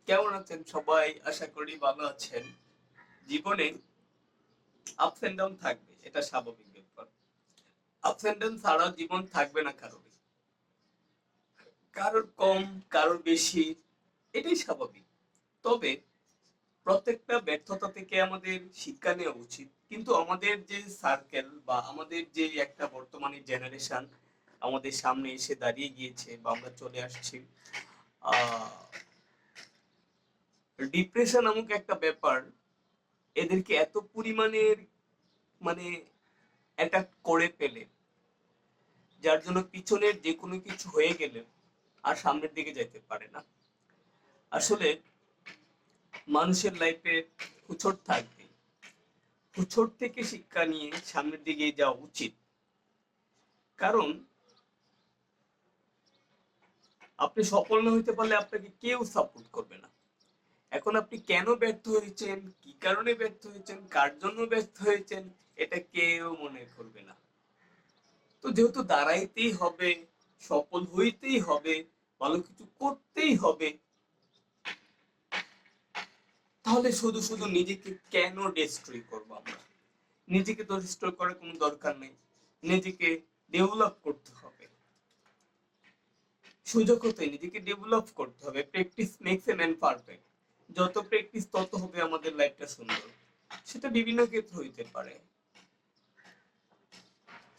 কেমন আছেন সবাই? আশা করি ভালো আছেন। জীবনে আপস এন্ড ডাউন থাকবে, এটা স্বাভাবিক ব্যাপার। আপস এন্ড ডাউন ছাড়া জীবন থাকবে না কারোরই। কারোর কম, কারোর বেশি, এটাই স্বাভাবিক। তবে প্রত্যেকটা ব্যর্থতা থেকে আমাদের শিক্ষা নেওয়া উচিত। কিন্তু আমাদের যে সার্কেল বা আমাদের যে একটা বর্তমানে জেনারেশন আমাদের সামনে এসে দাঁড়িয়ে গিয়েছে বা আমরা চলে আসছি, ডিপ্রেশন নামক একটা ব্যাপার এদেরকে এত পরিমাণের মানে অ্যাটাক করে ফেলে, যার জন্য পিছনের যে কোনো কিছু হয়ে গেলে আর সামনের দিকে যাইতে পারে না। আসলে মানুষের লাইফে হুচট থাকবে, হুচট থেকে শিক্ষা নিয়ে সামনের দিকে যাওয়া উচিত। কারণ আপনি সফল না হইতে পারলে আপনাকে কেউ সাপোর্ট করবে না। এখন আপনি কেন ব্যর্থ হয়েছেন, কি কারণে ব্যর্থ হয়েছেন, কার জন্য ব্যর্থ হয়েছেন, এটা কেউ মনে করবে না। তো যেহেতু দাঁড়াইতেই হবে, সফল হইতেই হবে, ভালো কিছু করতেই হবে, তাহলে শুধু শুধু নিজেকে কেন ডিস্ট্রয় করবো আমরা? নিজেকে তো ডিস্ট্রয় করার কোনো দরকার নেই। নিজেকে ডেভেলপ করতে হবে। সুযোগ হতে নিজেকে ডেভেলপ করতে হবে। Practice makes a man perfect. যত প্র্যাকটিস তত হবে আমাদের লাইফটা সুন্দর। সেটা বিভিন্ন ক্ষেত্রে হইতে পারে।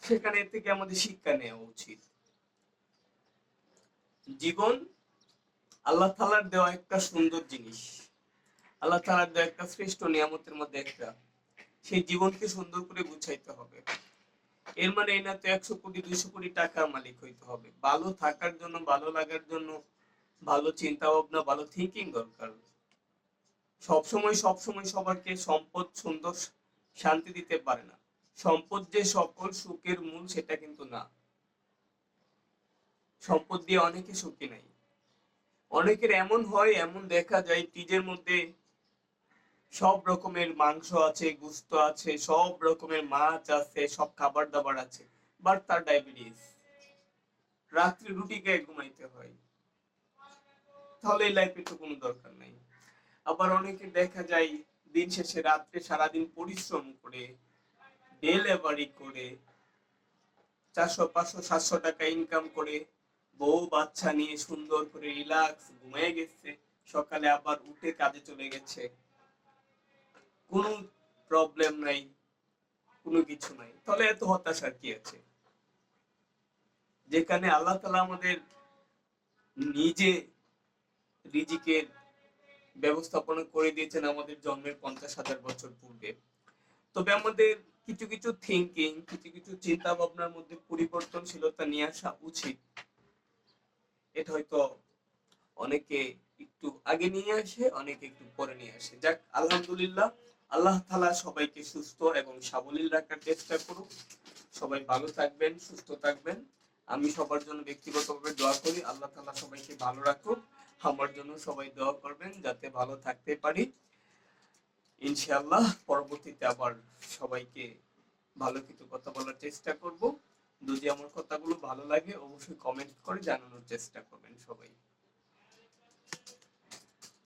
সেখানে থেকে আমাদের শিক্ষা নেওয়া উচিত। জীবন আল্লাহ তাআলার দেওয়া একটা সুন্দর জিনিস। আল্লাহ তাআলার দেওয়া একটা শ্রেষ্ঠ নিয়ামতের মধ্যে একটা। সেই জীবনকে সুন্দর করে গুছাইতে হবে। এর মানে এই না তো 100 কোটি 200 কোটি টাকার মালিক হইতে হবে। ভালো থাকার জন্য, ভালো লাগার জন্য ভালো চিন্তা ভাবনা, ভালো থিঙ্কিং দরকার। সবসময় সবারকে সম্পদ, সুন্দর, শান্তি দিতে পারে না। সম্পদ যে সকল সুখের মূল সেটা কিন্তু না। সম্পদ দিয়ে অনেকে সুখী নাই। অনেকের এমন হয়, এমন দেখা যায় ফ্রিজের মধ্যে সব রকমের মাংস আছে, গোস্ত আছে, সব রকমের মাছ আছে, সব খাবার দাবার আছে, বাট তার ডায়াবেটিস, রাত্রে রুটি খেয়ে ঘুমাইতে হয়। তাহলে এই লাইফে তো কোনো দরকার নাই। আবার অনেকে দেখা যায় দিন শেষে রাত্রে সারাদিন পরিশ্রম করে, ডে লেবারি করে, 400 500 700 টাকা ইনকাম করে, বউ বাচ্চা নিয়ে সুন্দর করে রিল্যাক্স ঘুমিয়ে গেছে, সকালে আবার উঠে কাজে চলে গেছে, কোনো প্রবলেম নাই, কোনো কিছু নাই। তাহলে এত হতাশার কি আছে? যেখানে আল্লাহ তাআলা আমাদের নিজে রিজিকের ব্যবস্থাপনা করে দিয়েছেন আমাদের জন্মের 50,000 বছর পূর্বে। তবে আমাদের কিছু কিছু থিঙ্কিং, কিছু কিছু চিন্তা ভাবনার মধ্যে পরিবর্তনশীলতা নিয়ে আসা উচিত। এটা হয়তো অনেকে একটু আগে নিয়ে আসে, অনেকে একটু পরে নিয়ে আসে। যাক, আলহামদুলিল্লাহ, আল্লাহ তাআলা সবাইকে সুস্থ এবং সাবলীল রাখার চেষ্টা করুক। সবাই ভালো থাকবেন, সুস্থ থাকবেন। আমি সবার জন্য ব্যক্তিগতভাবে দোয়া করি, আল্লাহ তাআলা সবাইকে ভালো রাখুক। আমার জন্য সবাই দোয়া করবেন যাতে ভালো থাকতে পারি। ইনশাআল্লাহ পরবর্তীতে আবার সবাইকে ভালো কিছু কথা বলার চেষ্টা করব। যদি আমার কথাগুলো ভালো লাগে অবশ্যই কমেন্ট করে জানানোর চেষ্টা করবেন সবাই।